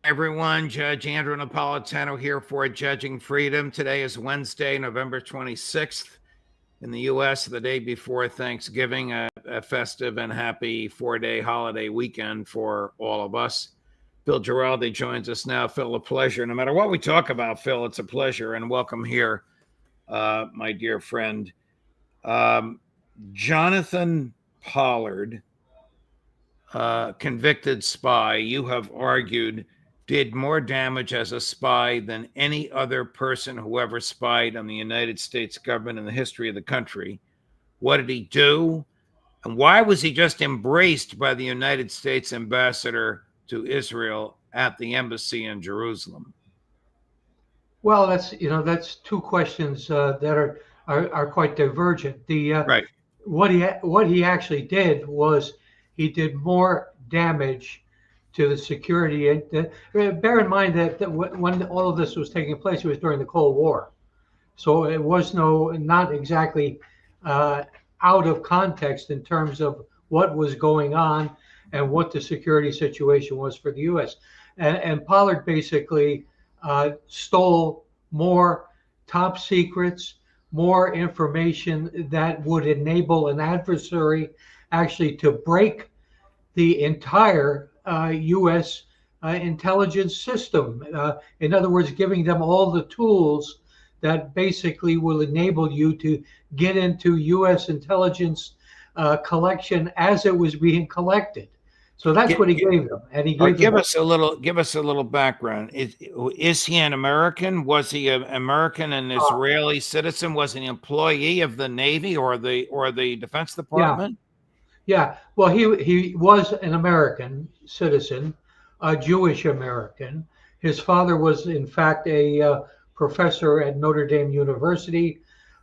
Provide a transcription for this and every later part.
Everyone, Judge Andrew Napolitano here for Judging Freedom. Today is Wednesday, November 26th in the U.S., the day before Thanksgiving, a festive and happy 4-day holiday weekend for all of us. Phil Giraldi joins us now. Phil, a pleasure. No matter what we talk about, Phil, it's a pleasure, and welcome here, my dear friend. Jonathan Pollard, convicted spy, you have argued did more damage as a spy than any other person who ever spied on the United States government in the history of the country. What did he do? And why was he just embraced by the United States ambassador to Israel at the embassy in Jerusalem? Well, that's two questions that are quite divergent. Right. What he actually did was he did more damage to the security. Bear in mind that when all of this was taking place, it was during the Cold War, so it was not exactly out of context in terms of what was going on and what the security situation was for the U.S. And Pollard basically stole more top secrets, more information that would enable an adversary actually to break the entire U.S. Intelligence system. In other words, giving them all the tools that basically will enable you to get into U.S. intelligence collection as it was being collected. So that's what he gave them, and he gave give us a little background. Is he an American? Was he an American and Israeli citizen? Was he an employee of the Navy or the Defense Department? Yeah. Well, he was an American citizen, a Jewish American. His father was, in fact, a professor at Notre Dame University,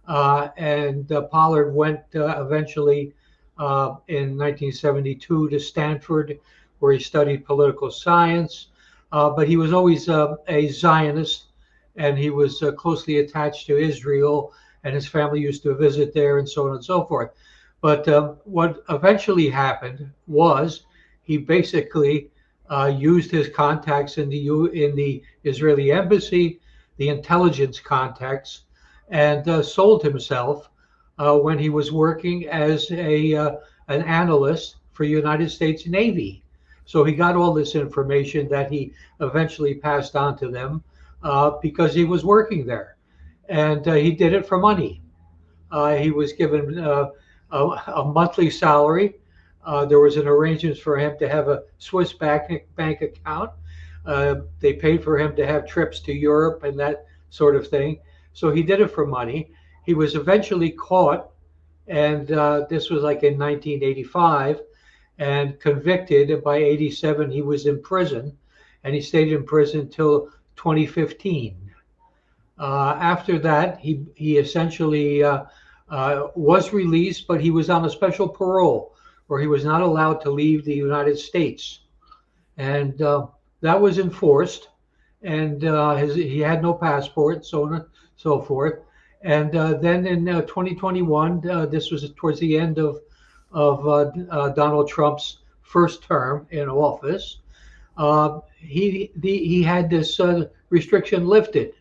and Pollard went eventually in 1972 to Stanford, where he studied political science. But he was always a Zionist, and he was closely attached to Israel, and his family used to visit there, and so on and so forth. But what eventually happened was he basically used his contacts in the Israeli embassy, the intelligence contacts, and sold himself when he was working as an analyst for United States Navy. So he got all this information that he eventually passed on to them because he was working there, and he did it for money. He was given a monthly salary. There was an arrangement for him to have a Swiss bank account. They paid for him to have trips to Europe and that sort of thing. So he did it for money. He was eventually caught, and this was like in 1985, and convicted. By 87, he was in prison, and he stayed in prison till 2015. After that, he essentially was released, but he was on a special parole where he was not allowed to leave the United States. And that was enforced, and he had no passport, so on and so forth. And then in 2021, this was towards the end of Donald Trump's first term in office, he had this restriction lifted,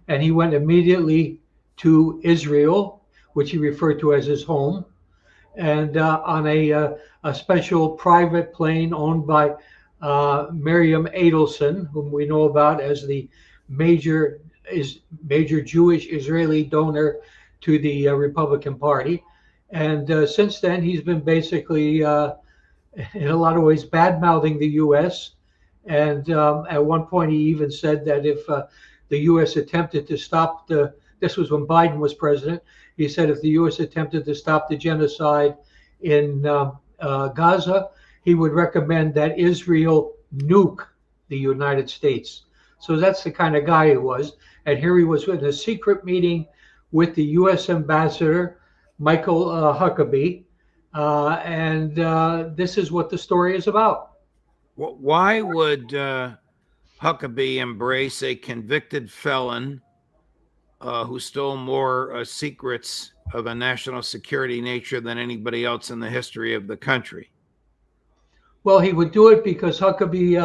and he went immediately to Israel, which he referred to as his home, and on a special private plane owned by Miriam Adelson, whom we know about as the major Jewish Israeli donor to the Republican Party. And since then, he's been basically, in a lot of ways, bad-mouthing the U.S. And at one point, he even said that if the U.S. attempted to stop this was when Biden was president, he said if the U.S. attempted to stop the genocide in Gaza, he would recommend that Israel nuke the United States. So that's the kind of guy he was. And here he was in a secret meeting with the U.S. ambassador, Michael Huckabee. And this is what the story is about. Why would Huckabee embrace a convicted felon who stole more secrets of a national security nature than anybody else in the history of the country? Well, he would do it because Huckabee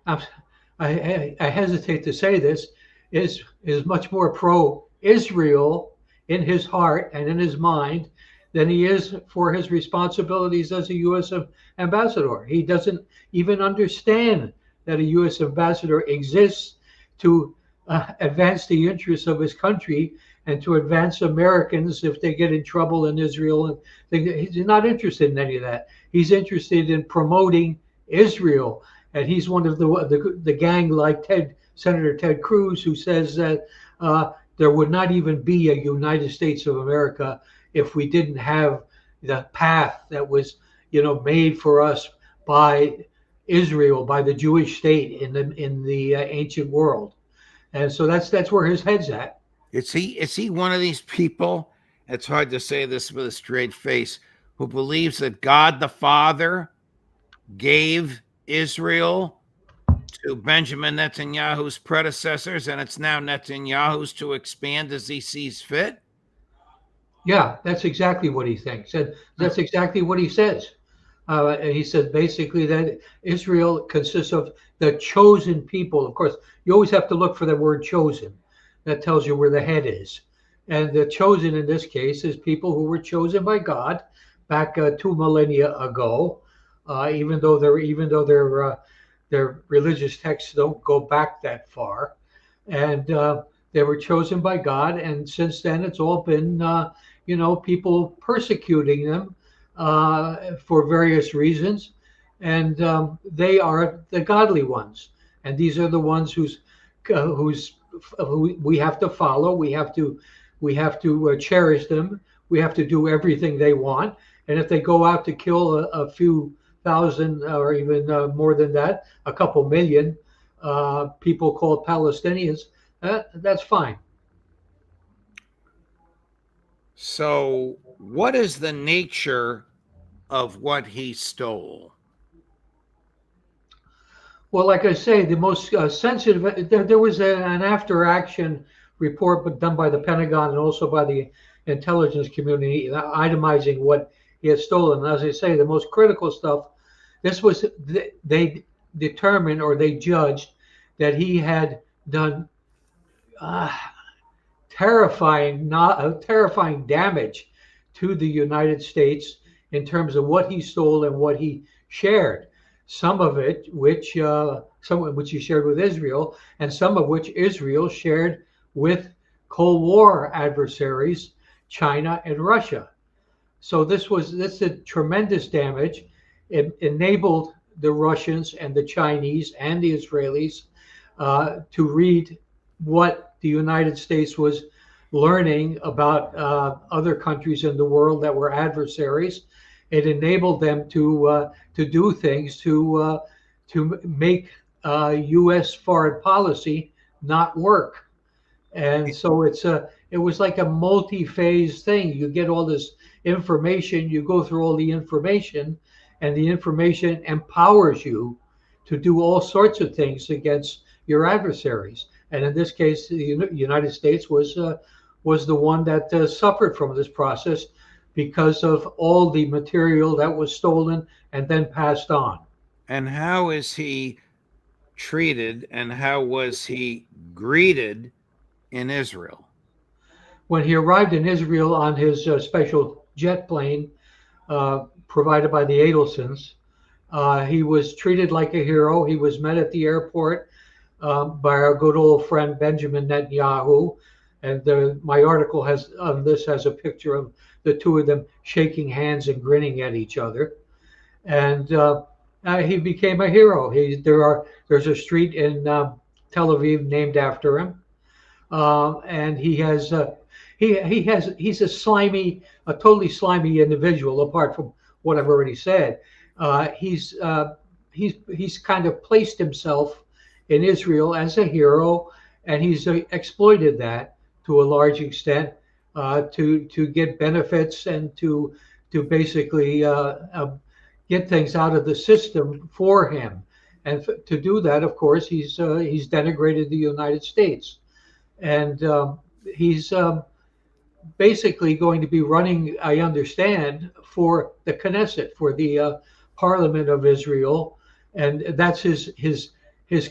I'm, I hesitate to say this, is much more pro-Israel in his heart and in his mind than he is for his responsibilities as a U.S. ambassador. He doesn't even understand that a U.S. ambassador exists to advance the interests of his country and to advance Americans if they get in trouble in Israel. And he's not interested in any of that. He's interested in promoting Israel, and he's one of the gang like Senator Ted Cruz, who says that there would not even be a United States of America if we didn't have the path that was, made for us by Israel, by the Jewish state in the ancient world. And so that's where his head's at. Is he one of these people? It's hard to say this with a straight face, who believes that God the Father gave Israel to Benjamin Netanyahu's predecessors, and it's now Netanyahu's to expand as he sees fit? Yeah, that's exactly what he thinks. And that's exactly what he says. And he said basically that Israel consists of the chosen people. Of course, you always have to look for the word chosen. That tells you where the head is. And the chosen in this case is people who were chosen by God back 2 millennia ago, even though their religious texts don't go back that far. And they were chosen by God. And since then, it's all been, people persecuting them for various reasons. And they are the godly ones. And these are the ones who we have to follow. We have to cherish them. We have to do everything they want. And if they go out to kill a few thousand or even more than that, a couple million people called Palestinians, that's fine. So what is the nature of what he stole? Well, like I say, the most sensitive, there was an after action report done by the Pentagon and also by the intelligence community itemizing what he had stolen. And as I say, the most critical stuff, this was, they determined or they judged that he had done terrifying damage to the United States in terms of what he stole and what he shared. Some of which he shared with Israel, and some of which Israel shared with Cold War adversaries, China and Russia. So this did tremendous damage. It enabled the Russians and the Chinese and the Israelis to read what the United States was learning about other countries in the world that were adversaries. It enabled them to do things to make U.S. foreign policy not work. And so it was like a multi-phase thing. You get all this information, you go through all the information, and the information empowers you to do all sorts of things against your adversaries. And in this case, the United States was the one that suffered from this process because of all the material that was stolen and then passed on. And how is he treated and how was he greeted in Israel? When he arrived in Israel on his special jet plane provided by the Adelsons, he was treated like a hero. He was met at the airport by our good old friend Benjamin Netanyahu. And my article has a picture of the two of them shaking hands and grinning at each other. And he became a hero. There's a street in Tel Aviv named after him, and he's a totally slimy individual. Apart from what I've already said, he's kind of placed himself in Israel as a hero, and he's exploited that to a large extent to get benefits and to basically get things out of the system for him. And to do that, of course, he's denigrated the United States, and he's basically going to be running, I understand, for the Knesset, for the Parliament of Israel, and that's his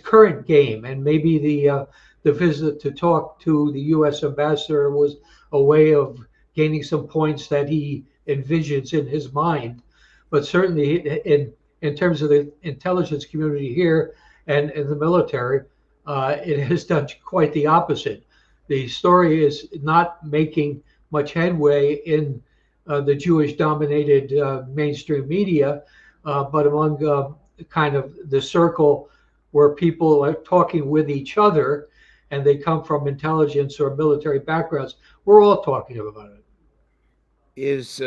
current game. And maybe the visit to talk to the U.S. ambassador was a way of gaining some points that he envisions in his mind. But certainly, in terms of the intelligence community here and in the military, it has done quite the opposite. The story is not making much headway in the Jewish-dominated mainstream media, but among kind of the circle where people are talking with each other and they come from intelligence or military backgrounds. We're all talking about it. Is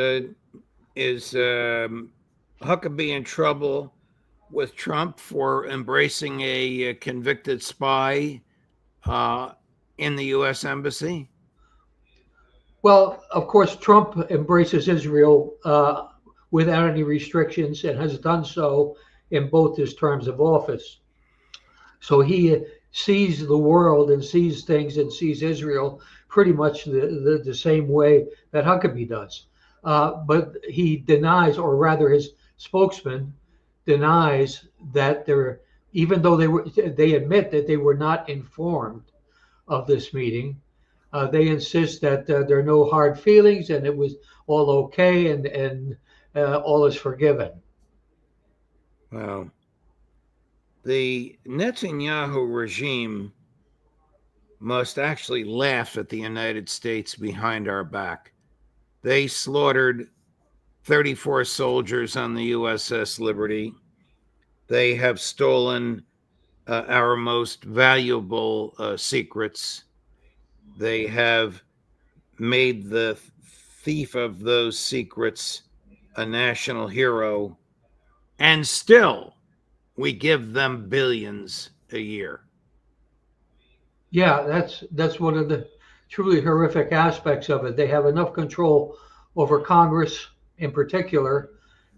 Huckabee in trouble with Trump for embracing a convicted spy in the U.S. Embassy? Well, of course, Trump embraces Israel without any restrictions and has done so in both his terms of office. So he sees the world and sees things and sees Israel pretty much the same way that Huckabee does. But he denies, or rather his spokesman denies that even though they admit that they were not informed of this meeting, they insist that there are no hard feelings and it was all okay and all is forgiven. Well, the Netanyahu regime must actually laugh at the United States behind our back. They slaughtered 34 soldiers on the USS Liberty. They have stolen our most valuable secrets. They have made the thief of those secrets a national hero, and still we give them billions a year. Yeah, that's one of the truly horrific aspects of it. They have enough control over Congress in particular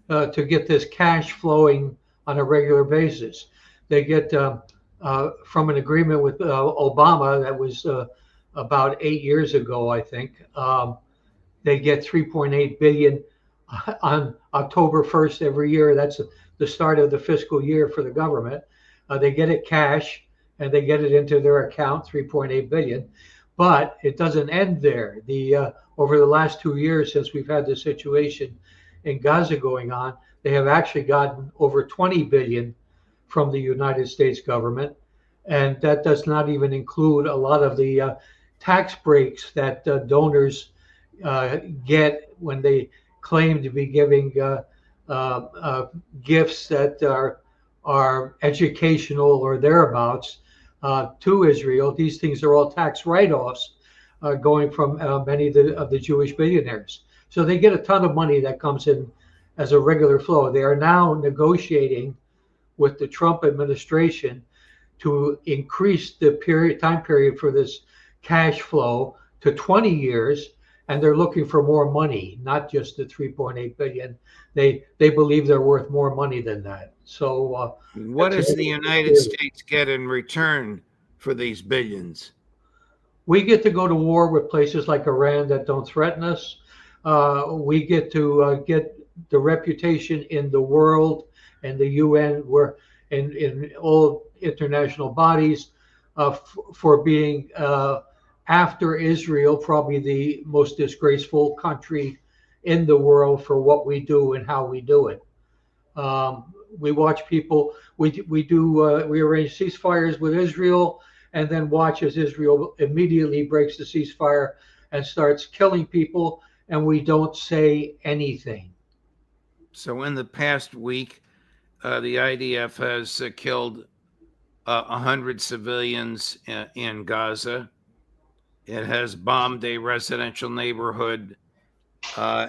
to get this cash flowing on a regular basis. They get from an agreement with Obama that was about 8 years ago, I think. They get 3.8 billion on October 1st every year. That's the start of the fiscal year for the government. They get it cash and they get it into their account, 3.8 billion. But it doesn't end there. Over the last 2 years since we've had this situation in Gaza going on, they have actually gotten over 20 billion from the United States government. And that does not even include a lot of the tax breaks that donors get when they claim to be giving gifts that are educational or thereabouts to Israel. These things are all tax write-offs going from many of the Jewish billionaires. So they get a ton of money that comes in as a regular flow. They are now negotiating with the Trump administration to increase the time period for this cash flow to 20 years, and they're looking for more money, not just the 3.8 billion. They believe they're worth more money than that. So what does the United States get in return for these billions? We get to go to war with places like Iran that don't threaten us. We get to get the reputation in the world and the UN, where in all international bodies, for being after Israel, probably the most disgraceful country in the world for what we do and how we do it. We watch people. We arrange ceasefires with Israel, and then watch as Israel immediately breaks the ceasefire and starts killing people, and we don't say anything. So in the past week, the IDF has killed 100 civilians in Gaza. It has bombed a residential neighborhood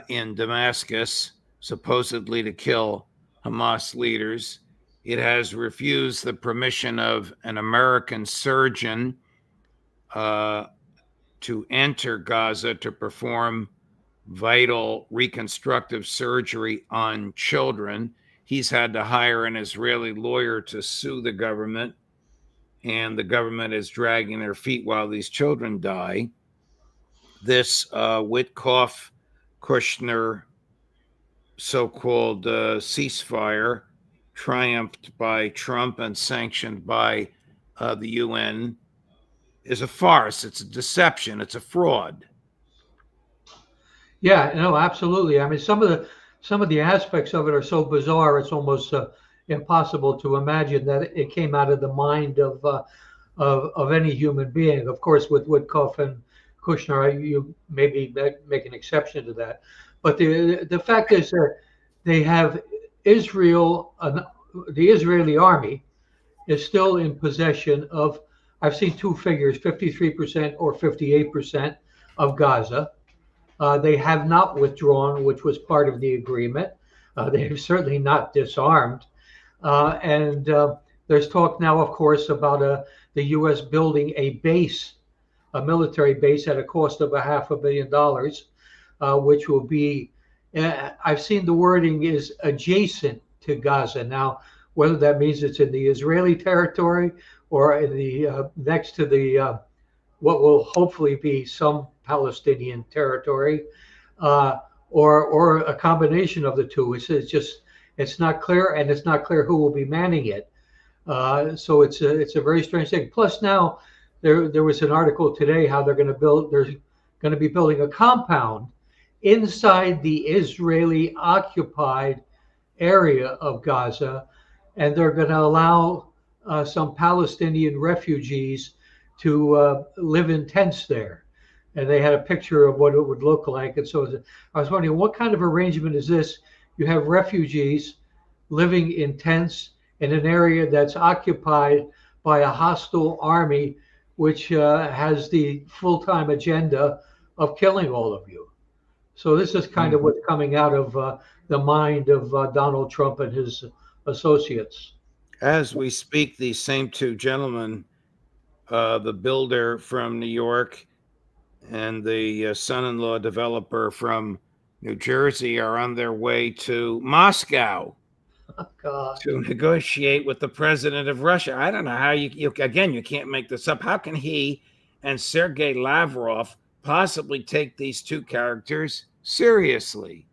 in Damascus, supposedly to kill Hamas leaders. It has refused the permission of an American surgeon to enter Gaza to perform vital reconstructive surgery on children. He's had to hire an Israeli lawyer to sue the government, and the government is dragging their feet while these children die. This Witkoff-Kushner so-called ceasefire triumphed by Trump and sanctioned by the UN is a farce. It's a deception. It's a fraud. Yeah, no, absolutely. I mean, some of the aspects of it are so bizarre, it's almost impossible to imagine that it came out of the mind of any human being. Of course, with Woodcock and Kushner, you maybe make an exception to that. But the fact is that they have Israel, the Israeli army is still in possession of, I've seen two figures, 53% or 58% of Gaza. They have not withdrawn, which was part of the agreement. They have certainly not disarmed. And there's talk now, of course, about the U.S. building a base, a military base at a cost of $500 million, which will be, I've seen the wording is adjacent to Gaza. Now, whether that means it's in the Israeli territory or in the next to the what will hopefully be some Palestinian territory, or a combination of the two. It's not clear, and it's not clear who will be manning it. So it's a very strange thing. Plus, now there was an article today how they're going to be building a compound inside the Israeli occupied area of Gaza, and they're going to allow some Palestinian refugees to live in tents there. And they had a picture of what it would look like. And so I was wondering, what kind of arrangement is this? You have refugees living in tents in an area that's occupied by a hostile army, which has the full-time agenda of killing all of you. So this is kind of what's coming out of the mind of Donald Trump and his associates. As we speak, these same two gentlemen, the builder from New York and the son-in-law developer from New Jersey, are on their way to Moscow to negotiate with the president of Russia. I don't know how you again, you can't make this up. How can he and Sergei Lavrov possibly take these two characters seriously?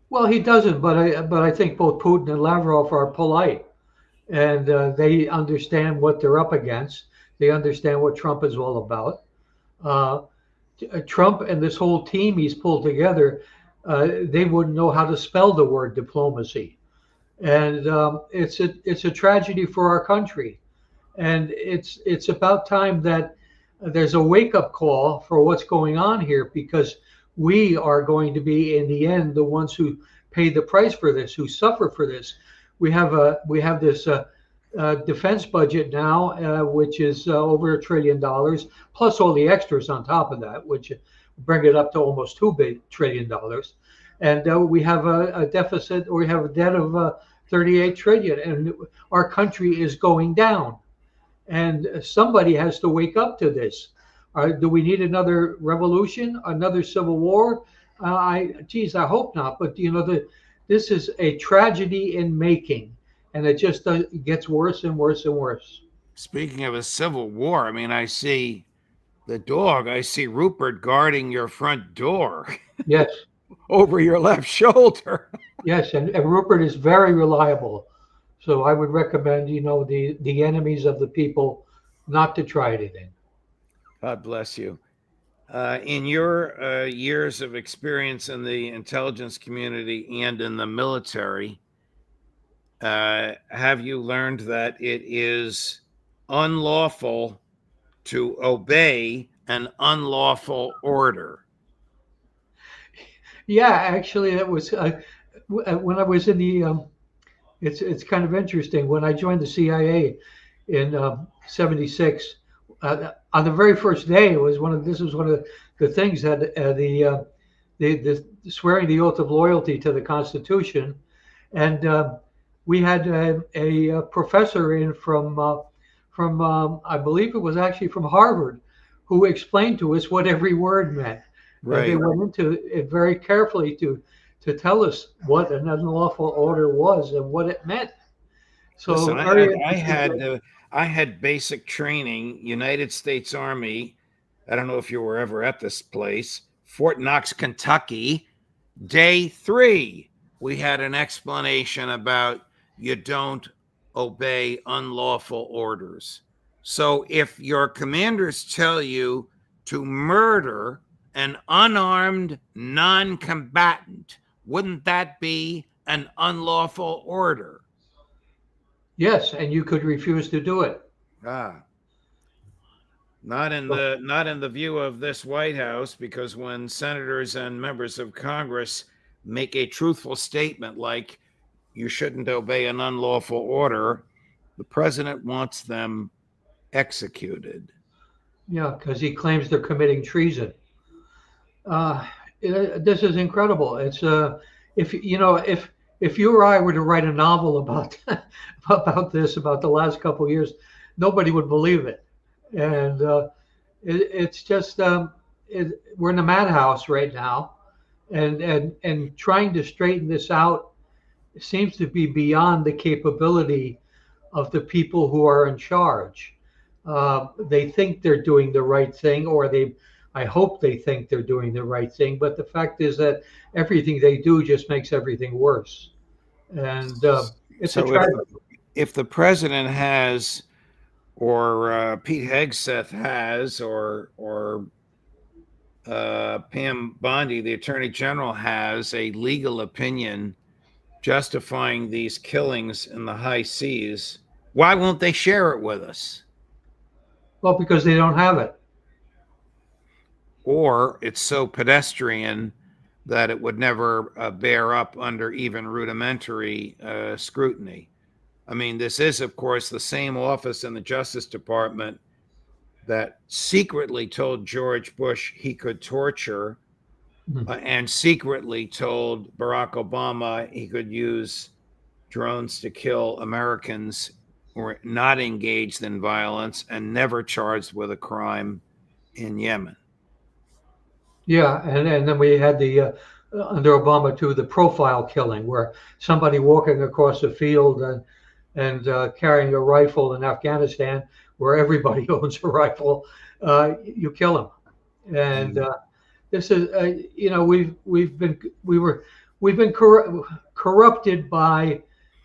Well, he doesn't, but I think both Putin and Lavrov are polite, and they understand what they're up against. They understand what Trump is all about. Trump and this whole team he's pulled together, they wouldn't know how to spell the word diplomacy, and it's a tragedy for our country, and it's about time that there's a wake-up call for what's going on here, because we are going to be, in the end, the ones who pay the price for this, who suffer for this. We have this defense budget now, which is over $1 trillion, plus all the extras on top of that, which bring it up to almost $2 trillion. And we have a deficit, or we have a debt of 38 trillion, and our country is going down. And somebody has to wake up to this. Do we need another revolution, another civil war? I hope not. But this is a tragedy in making, and it just gets worse and worse and worse. Speaking of a civil war, I mean, I see the dog. I see Rupert guarding your front door. Yes. Over your left shoulder. Yes, and Rupert is very reliable. So I would recommend, the enemies of the people not to try anything. God bless you. In your years of experience in the intelligence community and in the military, have you learned that it is unlawful to obey an unlawful order? Yeah, actually, that was when I was in the. It's kind of interesting. When I joined the CIA in '76, on the very first day, this was one of the things that the swearing the oath of loyalty to the Constitution, and we had a professor in from I believe it was actually from Harvard, who explained to us what every word meant. Right. And they went into it very carefully to tell us what an unlawful order was and what it meant. So listen, I had basic training, United States Army. I don't know if you were ever at this place, Fort Knox, Kentucky. Day 3, we had an explanation about you don't obey unlawful orders. So if your commanders tell you to murder an unarmed non-combatant, wouldn't that be an unlawful order? Yes, and you could refuse to do it. Ah, not in the view of this White House, because when senators and members of Congress make a truthful statement like you shouldn't obey an unlawful order, the president wants them executed. Yeah, because he claims they're committing treason. Uh, this is incredible. It's if you know if you or I were to write a novel about about this about the last couple of years, nobody would believe it. And it's just we're in a madhouse right now, and trying to straighten this out seems to be beyond the capability of the people who are in charge. They think they're doing the right thing, or I hope they think they're doing the right thing. But the fact is that everything they do just makes everything worse. And it's a So tragedy. if the president has, or Pete Hegseth has, or Pam Bondi, the Attorney General, has a legal opinion justifying these killings in the high seas, why won't they share it with us? Well, because they don't have it. Or it's so pedestrian that it would never bear up under even rudimentary scrutiny. I mean, this is, of course, the same office in the Justice Department that secretly told George Bush he could torture and secretly told Barack Obama he could use drones to kill Americans who were not engaged in violence and never charged with a crime in Yemen. Yeah, and then we had the under Obama too, the profile killing, where somebody walking across a field and carrying a rifle in Afghanistan, where everybody owns a rifle, you kill him. And this is you know we've been corrupted by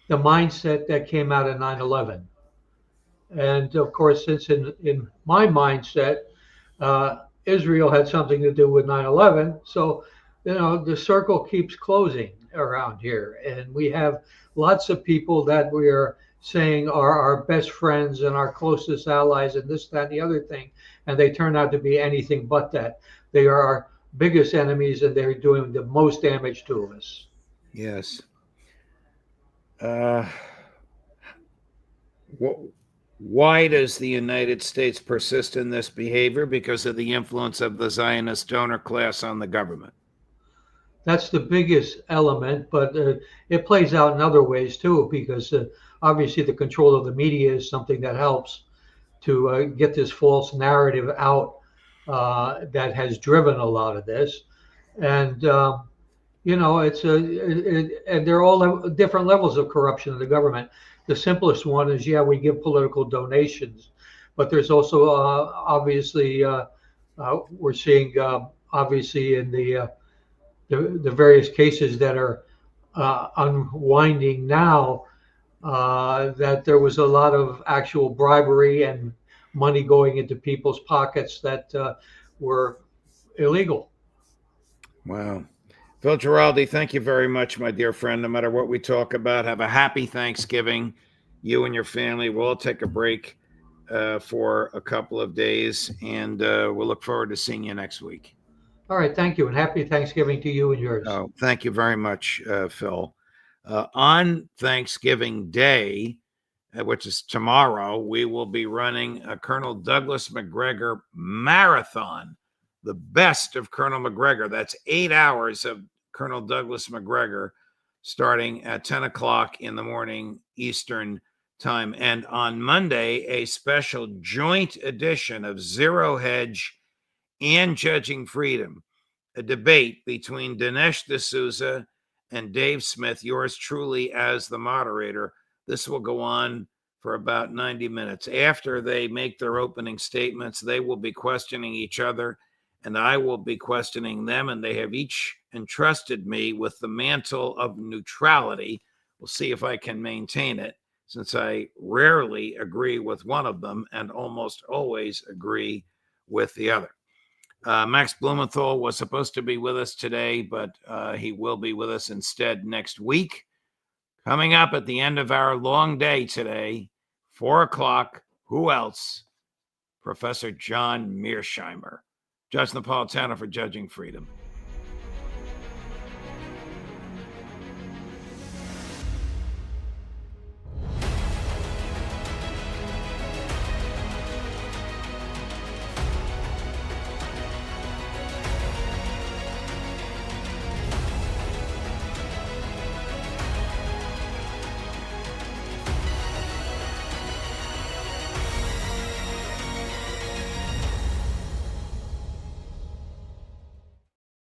the mindset that came out of 9/11. And of course, since in my mindset, Israel had something to do with 9/11. So, the circle keeps closing around here. And we have lots of people that we are saying are our best friends and our closest allies and this, that, and the other thing. And they turn out to be anything but that. They are our biggest enemies, and they're doing the most damage to us. Yes. Why does the United States persist in this behavior? Because of the influence of the Zionist donor class on the government. That's the biggest element, but it plays out in other ways too, because obviously the control of the media is something that helps to get this false narrative out that has driven a lot of this. And and they're all different levels of corruption in the government. The simplest one is, yeah, we give political donations, but there's also obviously we're seeing obviously in the various cases that are unwinding now that there was a lot of actual bribery and money going into people's pockets that were illegal. Wow. Phil Giraldi, thank you very much, my dear friend. No matter what we talk about, have a happy Thanksgiving. You and your family. We'll all take a break for a couple of days, and we'll look forward to seeing you next week. All right. Thank you. And happy Thanksgiving to you and yours. Oh, thank you very much, Phil. On Thanksgiving Day, which is tomorrow, we will be running a Colonel Douglas McGregor marathon, the best of Colonel McGregor. That's 8 hours of Colonel Douglas McGregor starting at 10 o'clock in the morning Eastern time. And on Monday, a special joint edition of Zero Hedge and Judging Freedom, a debate between Dinesh D'Souza and Dave Smith, yours truly as the moderator. This will go on for about 90 minutes. After they make their opening statements, they will be questioning each other, and I will be questioning them, and they have each entrusted me with the mantle of neutrality, We'll see if I can maintain it, since I rarely agree with one of them and almost always agree with the other. Max Blumenthal was supposed to be with us today, but he will be with us instead next week. Coming up at the end of our long day today, 4 o'clock, who else? Professor John Mearsheimer, Judge Napolitano for Judging Freedom.